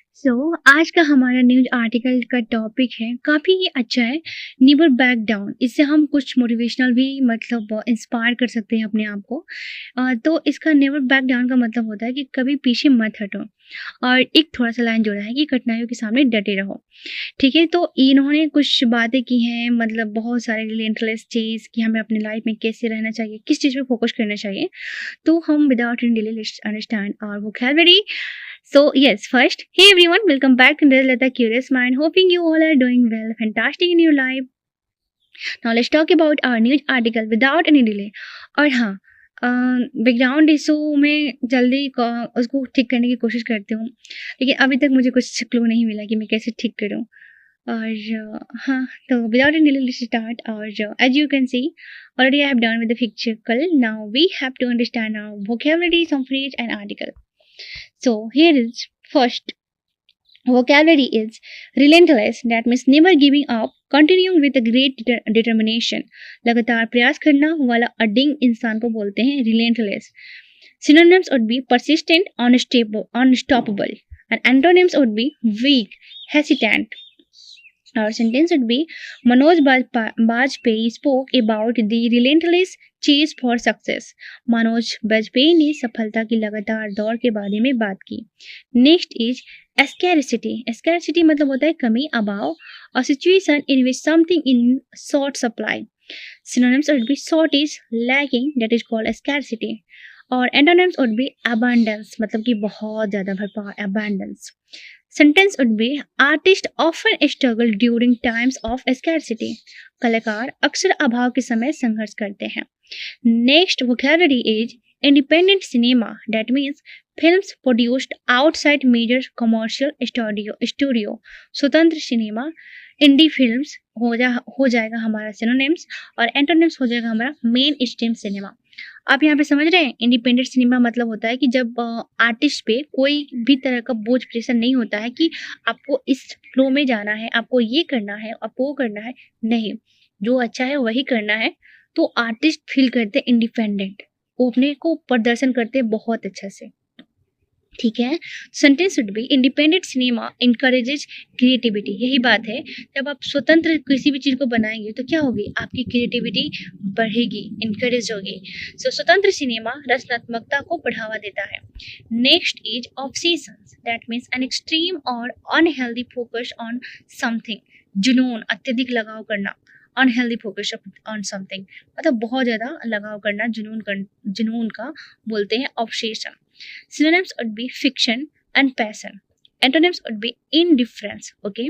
आज का हमारा न्यूज़ आर्टिकल का टॉपिक है काफ़ी अच्छा है। Never back down. इससे हम कुछ मोटिवेशनल भी मतलब इंस्पायर कर सकते हैं अपने आप को। तो इसका नेवर बैक डाउन का मतलब होता है कि कभी पीछे मत हटो। और एक थोड़ा सा लाइन जोड़ा है कि कठिनाइयों के सामने डटे रहो। ठीक है, तो इन्होंने कुछ बातें की हैं, मतलब बहुत सारे रिलेंटलेस चीज़ कि हमें अपनी लाइफ में कैसे रहना चाहिए, किस चीज़ पे फोकस करना चाहिए। तो हम without in delay let's understand our vocabulary. So yes, first, hey everyone, welcome back to Little Lata Curious Mind. Hoping you all are doing well, fantastic in your life. Now let's talk about our news article without any delay. और हाँ, background issue में जल्दी उसको ठीक करने की कोशिश करती हूँ, लेकिन अभी तक मुझे कुछ क्लू नहीं मिला कि मैं कैसे ठीक करूँ। और हाँ, तो without any delay let's start. और as you can see, already I have done with the picture call. Now we have to understand our vocabulary, some phrase and article. So here is first. Vocabulary is relentless, that means never giving up, continuing with a great determination. लगातार प्रयास करना वाला adding इंसान को बोलते हैं relentless. Synonyms would be persistent, unstoppable, and antonyms would be weak, hesitant. Our sentence would be Manoj Bajpayee spoke about the relentless chase for success. Manoj Vajpayee ने सफलता की लगातार दौड़ के बारे में बात की. Next is scarcity. Scarcity मतलब होता है कमी, अभाव, a situation in which something in short supply. Synonyms would be shortage, lacking, that is called scarcity. और antonyms would be abundance, मतलब कि बहुत ज़्यादा भरपूर, abundance. Sentence would be artists often struggle during times of scarcity. कलाकार अक्सर अभाव के समय संघर्ष करते हैं. Next vocabulary is independent cinema, that means films produced outside major commercial studio. स्वतंत्र सिनेमा, इंडी फिल्म्स हो जाएगा हमारा सिनोनिम्स, और एंटोनिम्स हो जाएगा हमारा मेन स्ट्रीम सिनेमा. आप यहाँ पे समझ रहे हैं, इंडिपेंडेंट सिनेमा मतलब होता है कि जब आर्टिस्ट पे कोई भी तरह का बोझ प्रेशर नहीं होता है कि आपको इस फ्लो में जाना है, आपको ये करना है, आपको वो करना है. नहीं, जो अच्छा है वही करना है. तो आर्टिस्ट फील करते इंडिपेंडेंट, वो अपने को प्रदर्शन करते बहुत अच्छा से. ठीक है, sentence would be independent cinema encourages creativity. यही बात है, जब आप स्वतंत्र किसी भी चीज़ को बनाएंगे तो क्या होगी, आपकी क्रिएटिविटी बढ़ेगी, इनकरेज होगी. सो स्वतंत्र सिनेमा रचनात्मकता को बढ़ावा देता है. Next is obsessions, that means an extreme और अनहेल्दी फोकस ऑन समथिंग. जुनून, अत्यधिक लगाव करना. अनहेल्दी फोकस ऑन समथिंग मतलब बहुत ज़्यादा लगाव करना, जुनून का बोलते हैं obsession. Synonyms would be fiction and passion. Antonyms would be indifference. Okay.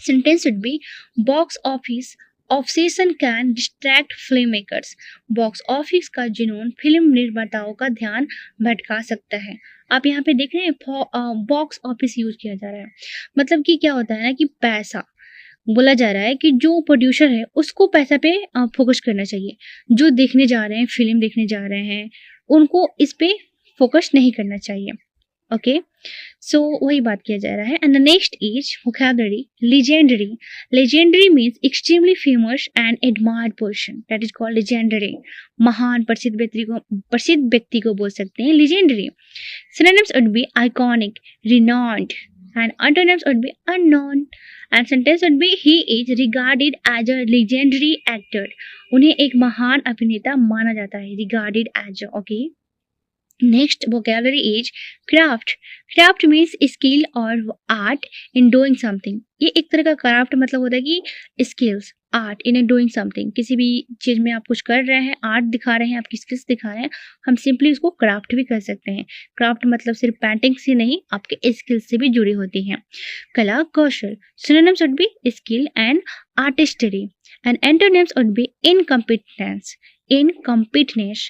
Sentence would be box office obsession can distract filmmakers. Box office का जुनून फिल्म निर्माताओं का ध्यान भटका सकता है. आप यहाँ पे देख रहे हैं बॉक्स ऑफिस यूज किया जा रहा है. मतलब कि क्या होता है ना कि पैसा बोला जा रहा है कि जो प्रोड्यूसर है उसको पैसा पे फोकस करना चाहिए. जो देखने जा रहे हैं, फिल्म देखने जा रहे हैं, उनको इस पे फोकस नहीं करना चाहिए. ओके, सो वही बात किया जा रहा है. And the next is vocabulary legendary. Legendary means extremely famous and admired person, that is called legendary. महान, प्रसिद्ध व्यक्ति को बोल सकते हैं legendary. Synonyms would be iconic, renowned, and antonyms would be unknown. And sentence would be he is regarded as a legendary actor. उन्हें एक महान अभिनेता माना जाता है, regarded as. Okay. Next vocabulary is craft. Craft means skill or art in doing something. ये एक तरह का craft मतलब होता है कि skills, art in doing something. किसी भी चीज में आप कुछ कर रहे हैं, आर्ट दिखा रहे हैं, आपकी स्किल्स दिखा रहे हैं, हम सिंपली उसको क्राफ्ट भी कर सकते हैं. क्राफ्ट मतलब सिर्फ पेंटिंग से नहीं, आपके स्किल्स से भी जुड़ी होती हैं. कला, कौशल. Synonyms would be skill and artistry. And antonyms would be incompetence, incompetence.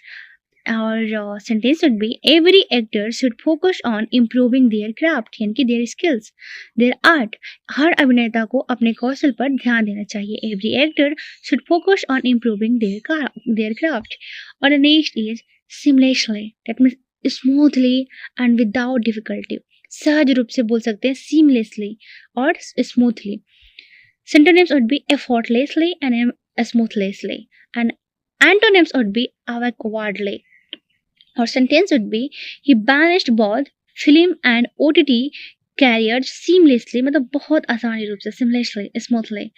और sentence would be every actor should focus on improving their craft, यानी कि देयर स्किल्स, देयर आर्ट. हर अभिनेता को अपने कौशल पर ध्यान देना चाहिए. Every actor should focus on improving their craft. और next is seamlessly, that means smoothly and without difficulty. सहज रूप से बोल सकते हैं सीमलेसली और smoothly. Synonyms would be effortlessly and smoothlessly. And antonyms would be awkwardly. Or sentence would be he banished both film and OTT career seamlessly, मतलब बहुत आसानी रूप से, सीमलेसली, स्मूथली।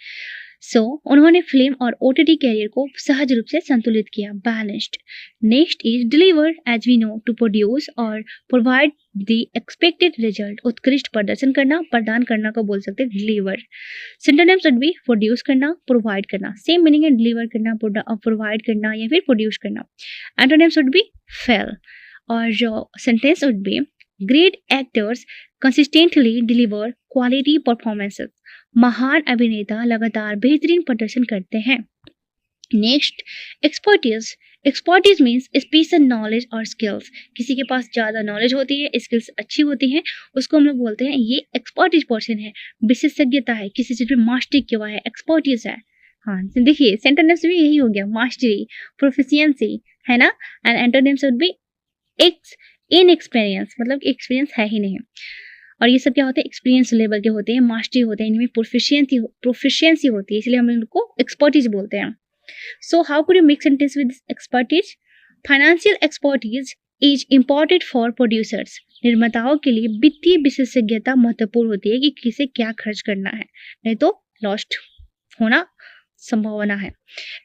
सो उन्होंने फिल्म और ओटीटी कैरियर को सहज रूप से संतुलित किया, balanced. Next is deliver, as we know, to produce और प्रोवाइड द एक्सपेक्टेड रिजल्ट। उत्कृष्ट प्रदर्शन करना, प्रदान करना को बोल सकते हैं deliver. Synonyms would be produce करना, प्रोवाइड करना, सेम मीनिंग है, डिलीवर करना, प्रोवाइड करना या फिर प्रोड्यूस करना। एंटोनिम्स वुड बी फेल, और जो sentence would be great actors consistently deliver quality performances. महान अभिनेता लगातार बेहतरीन प्रदर्शन करते हैं। Next, expertise. Expertise means special knowledge और स्किल्स। किसी के पास ज़्यादा नॉलेज होती है, स्किल्स अच्छी होती हैं, उसको हम लोग बोलते हैं ये एक्सपर्टीज पर्सन है, विशेषज्ञता है, किसी चीज़ में मास्टरी किया हुआ है, एक्सपर्टीज है। हाँ, देखिए सेंटेंस भी यही हो गया, मास्टरी, प्रोफिशिएंसी, है ना। And antonyms would be inexperience, मतलब एक्सपीरियंस है ही नहीं। और ये सब क्या होते हैं, एक्सपीरियंस लेवल के होते हैं, मास्टरी होते हैं, इनमें प्रोफिशिएंसी होती है, इसलिए हम इनको एक्सपर्टीज बोलते हैं। So how could you make sentence with expertise? Financial expertise is important for producers. निर्माताओं के लिए वित्तीय विशेषज्ञता महत्वपूर्ण होती है कि किसे क्या खर्च करना है, नहीं तो लॉस्ट होना संभावना है।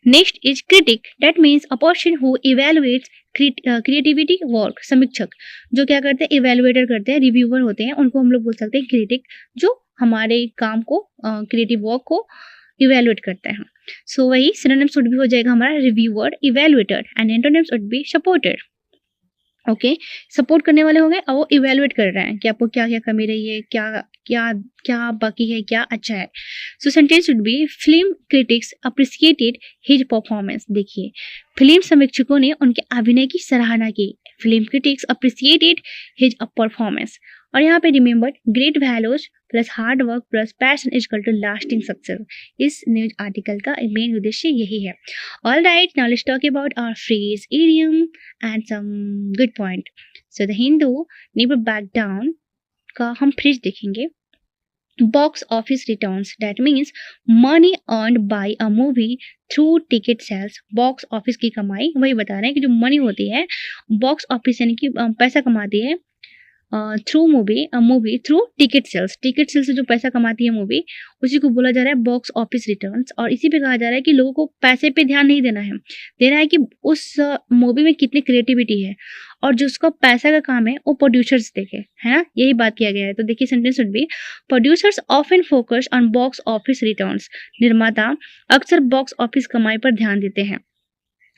Next is critic, that means a person who evaluates creativity work. समीक्षक, जो क्या करते हैं, इवेलुएटर करते हैं, रिव्यूअर होते हैं, उनको हम लोग बोल सकते हैं क्रिटिक, जो हमारे काम को, क्रिएटिव वर्क को इवेलुएट करते हैं। सो वही सिनोनिम्स वुड भी हो जाएगा हमारा reviewer, evaluator, and antonyms would be supporter. Okay, support करने वाले हो गए, अब वो इवेलुएट कर रहे हैं कि आपको क्या क्या कमी रही है, क्या क्या क्या बाकी है, क्या अच्छा है। So sentence would be film critics appreciated his performance. देखिए, फिल्म समीक्षकों ने उनके अभिनय की सराहना की, film critics appreciated his performance. और यहाँ पे remember, great values plus hard work plus passion is equal to lasting success. इस न्यूज आर्टिकल का मेन उद्देश्य यही है। All right, now let's talk about our phrase, idiom and some good point. So the Hindu never back down का हम phrase देखेंगे। Box office returns, that means money earned by a movie through ticket sales. Box office की कमाई, वही बता रहे हैं कि जो मनी होती है बॉक्स ऑफिस यानी कि पैसा कमाती है through movie through ticket sales. Ticket sales से जो पैसा कमाती है मूवी, उसी को बोला जा रहा है बॉक्स ऑफिस रिटर्न्स। और इसी पे कहा जा रहा है कि लोगों को पैसे पे ध्यान नहीं देना है, देना है कि उस मूवी में कितनी क्रिएटिविटी है, और जो उसका पैसा का काम है वो प्रोड्यूसर्स देखे, है ना, यही बात किया गया है। तो देखिए sentence would be producers often focus on box office returns. निर्माता अक्सर बॉक्स ऑफिस कमाई पर ध्यान देते हैं।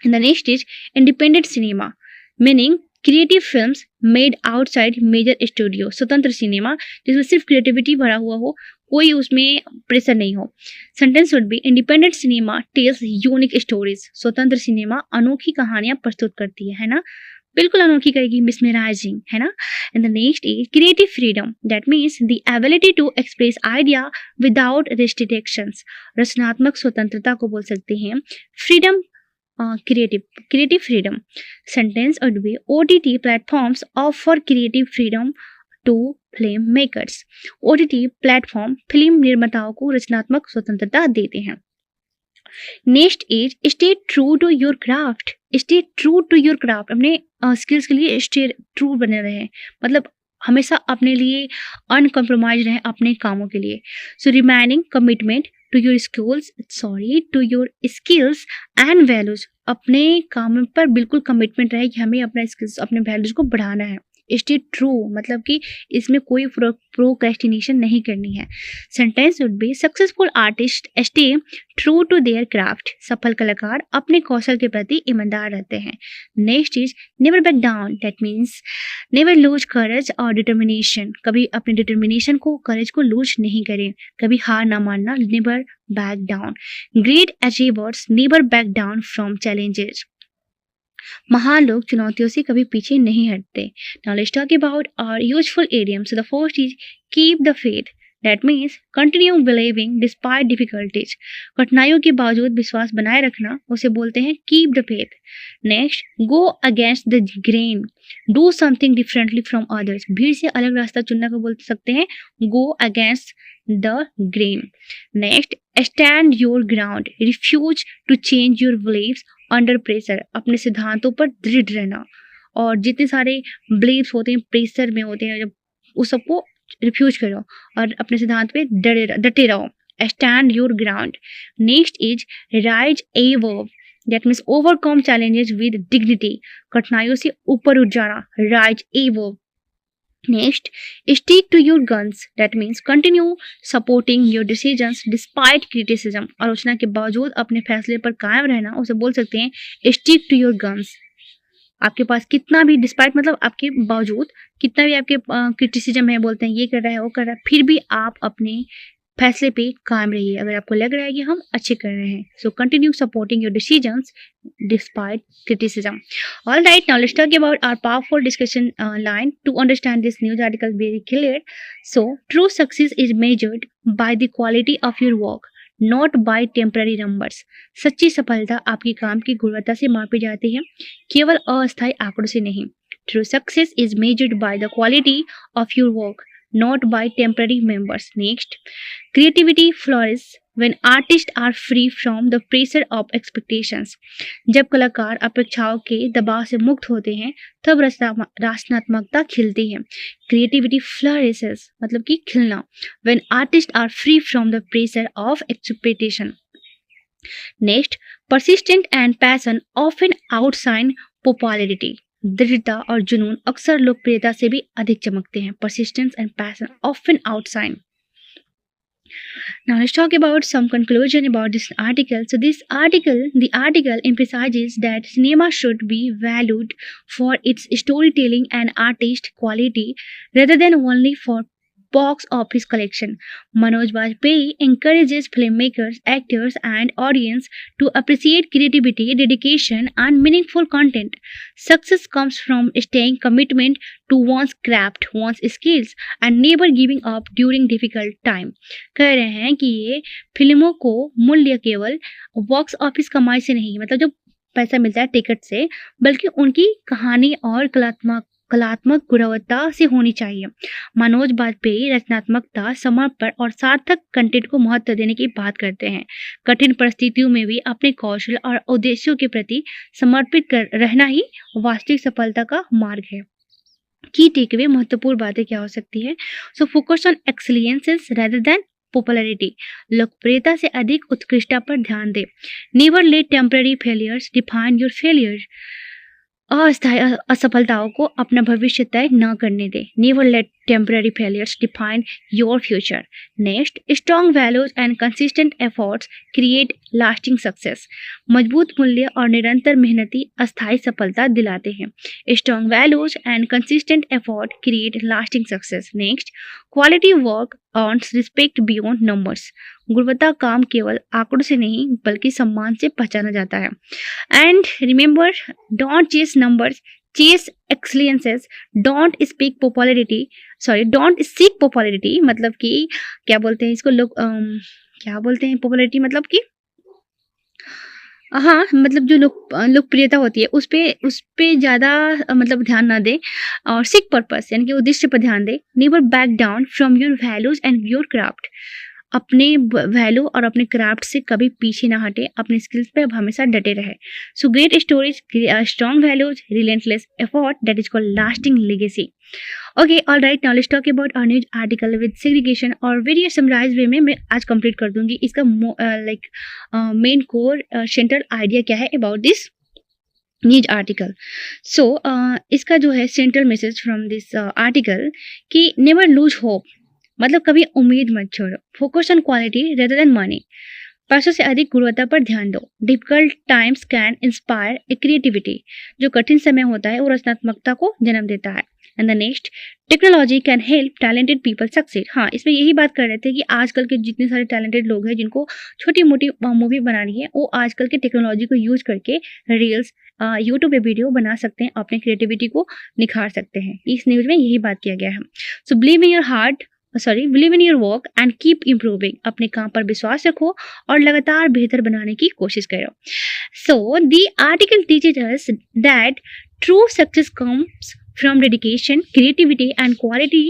The next is independent cinema, meaning creative films made outside major studio. स्वतंत्र सिनेमा जिसमें सिर्फ क्रिएटिविटी भरा हुआ हो, कोई उसमें प्रेशर नहीं हो। Sentence would be independent cinema tells unique stories. स्वतंत्र सिनेमा अनोखी कहानियां प्रस्तुत करती है ना, बिल्कुल अनोखी करेगी, मिसमराइजिंग, है ना। And the next is creative freedom, that means the ability to express idea without restrictions. रचनात्मक स्वतंत्रता को बोल सकते हैं freedom, creative freedom. Sentence would be OTT platforms offer creative freedom to film makers. OTT platform film निर्माताओं को रचनात्मक स्वतंत्रता देते हैं। Next is stay true to your craft. Stay true to your craft, अपने स्किल्स के लिए स्टे ट्रू बने रहे, मतलब हमेशा अपने लिए अनकम्प्रोमाइज रहे अपने कामों के लिए। So remaining commitment to your skills and values. अपने काम पर बिल्कुल कमिटमेंट रहे कि हमें अपना स्किल्स, अपने वैल्यूज को बढ़ाना है। स्टे ट्रू मतलब कि इसमें कोई प्रोक्रेस्टिनेशन नहीं करनी है। Sentence would be successful artist stay true to their craft. सफल कलाकार अपने कौशल के प्रति ईमानदार रहते हैं। Next is never back down, that means never lose courage और डिटर्मिनेशन। कभी अपने डिटर्मिनेशन को, करेज को लूज नहीं करें, कभी हार ना मानना, never back down. Great achievers never back down from challenges. महान लोग चुनौतियों से कभी पीछे नहीं हटते। Now let's talk about our useful idioms. So the first is keep the faith, that means continue believing despite difficulties. कठिनाइयों के बावजूद विश्वास बनाए रखना, उसे बोलते हैं keep the faith. Next, go against the grain, do something differently from others. भीड़ से अलग रास्ता चुनना को बोल सकते हैं go against the grain. Next, stand your ground, refuse to change your beliefs under pressure. अपने सिद्धांतों पर दृढ़ रहना, और जितने सारे बिलीव्स होते हैं प्रेशर में होते हैं, जब उस सबको रिफ्यूज करो और अपने सिद्धांत पे डटे रहो। Stand your ground. Next is rise above, that means overcome challenges with dignity, कठिनाइयों से ऊपर उठ जाना, rise above. Next, stick to your guns. That means continue supporting your decisions despite criticism. आलोचना के बावजूद अपने फैसले पर कायम रहना, उसे बोल सकते हैं stick to your guns. आपके पास कितना भी डिस्पाइट मतलब आपके बावजूद कितना भी आपके क्रिटिसिज्म है, बोलते हैं ये कर रहा है वो कर रहा है, फिर भी आप अपने फैसले पे कायम रहिए अगर आपको लग रहा है कि हम अच्छे कर रहे हैं. So continue supporting your decisions despite criticism. All right, now let's talk about our powerful discussion line to understand this news article very clear. So true success is measured by the quality of your work, not by temporary numbers. सच्ची सफलता आपके काम की गुणवत्ता से मापी जाती है, केवल अस्थायी आंकड़ों से नहीं. True success is measured by the quality of your work, not by temporary members. Next, creativity flourishes when artists are free from the pressure of expectations. जब कलाकार अपेक्षाओं के दबाव से मुक्त होते हैं तब रचनात्मकता खिलती है. Creativity flourishes मतलब कि खिलना. When artists are free from the pressure of expectation. Next, persistence and passion often outshine popularity. दृढ़ता और जुनून अक्सर लोकप्रियता से भी अधिक चमकते हैं. Persistence and passion often outshine. Now let's talk about some conclusion about this article. So the article emphasizes that cinema should be valued for its storytelling and artist quality rather than only for box office collection. Manoj Bajpayee encourages filmmakers, actors, and audience to appreciate creativity, dedication, and meaningful content. Success comes from staying commitment to one's craft, one's skills, and never giving up during difficult time. कह रहे हैं कि ये फिल्मों को मूल्य केवल box office कमाई से नहीं, मतलब जो पैसा मिलता है टिकट से, बल्कि उनकी कहानी और कलात्मक गुणवत्ता से होनी चाहिए. मनोज बाजपेयी रचनात्मकता, समर्पण और सार्थक कंटेंट को महत्व देने की बात करते हैं. कठिन परिस्थितियों में भी अपने कौशल और उद्देश्यों के प्रति समर्पित रहना ही वास्तविक सफलता का मार्ग है. की टेकअवे महत्वपूर्ण बातें क्या हो सकती है? So focus on excellences rather than popularity. लोकप्रियता से अधिक उत्कृष्टता पर ध्यान दे. Never let temporary failures define your failure. अस्थायी असफलताओं को अपना भविष्य तय न करने दे. Never let temporary failures define your future. Next, strong values and consistent efforts create lasting success. मजबूत मूल्य और निरंतर मेहनती अस्थायी सफलता दिलाते हैं. Strong values and consistent effort create lasting success. Next, quality work earns respect beyond numbers. गुणवत्ता काम केवल आंकड़ों से नहीं बल्कि सम्मान से पहचाना जाता है. And remember, don't chase numbers, chase excellences. Don't seek popularity मतलब कि क्या बोलते हैं इसको लोग, क्या बोलते हैं पॉपुलैरिटी मतलब कि हाँ, मतलब जो लोकप्रियता होती है उस पे ज़्यादा मतलब ध्यान ना दे और सीक पर्पस यानी कि उद्देश्य पर ध्यान दे. Never back down from your values and your craft. अपने वैल्यू और अपने क्राफ्ट से कभी पीछे ना हटे, अपने स्किल्स पे अब हमेशा डटे रहे. So great stories, strong values, relentless effort, that is called lasting legacy. Okay, all right, now let's talk about our news article with segregation और वेरी समराइज वे में मैं आज कंप्लीट कर दूंगी. इसका मेन कोर सेंट्रल आइडिया क्या है about this news article. सो इसका जो है central message from this article कि नेवर लूज होप, मतलब कभी उम्मीद मत छोड़ो. Focus on quality rather than money. पैसों से अधिक गुणवत्ता पर ध्यान दो. Difficult times can inspire A creativity. जो कठिन समय होता है वो रचनात्मकता को जन्म देता है. And the next, technology can help talented people succeed. हाँ, इसमें यही बात कर रहे थे कि आजकल के जितने सारे टैलेंटेड लोग हैं जिनको छोटी मोटी मूवी बनानी है, वो आजकल के टेक्नोलॉजी को यूज करके रील्स, यूट्यूब पे वीडियो बना सकते हैं, अपने क्रिएटिविटी को निखार सकते हैं. इस न्यूज में यही बात किया गया है. So believe in your work and keep improving. अपने काम पर विश्वास रखो और लगातार बेहतर बनाने की कोशिश करो. So the article teaches us that true success comes from dedication, creativity, and quality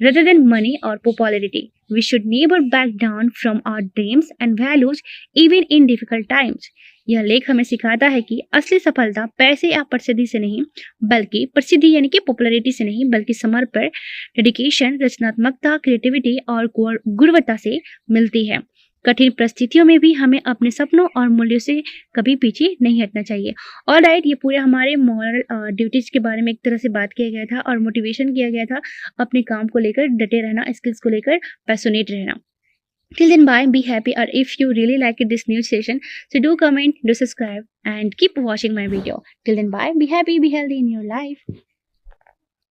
rather than money or popularity. We should never back down from our dreams and values even in difficult times. यह लेख हमें सिखाता है कि असली सफलता पैसे या प्रसिद्धि से नहीं, बल्कि प्रसिद्धि यानी कि पॉपुलैरिटी से नहीं, बल्कि समर्पण, डेडिकेशन, रचनात्मकता, क्रिएटिविटी और गुणवत्ता से मिलती है। कठिन परिस्थितियों में भी हमें अपने सपनों और मूल्यों से कभी पीछे नहीं हटना चाहिए। ऑलराइट, ये पूरे हमारे मॉरल ड्यूटीज के बारे में एक तरह से बात किया गया था और मोटिवेशन किया गया था अपने काम को लेकर डटे रहना, स्किल्स को लेकर पैशनेट रहना। Till then, bye, be happy, or if you really liked this news session, so do comment, do subscribe, and keep watching my video. Till then, bye, be happy, be healthy in your life.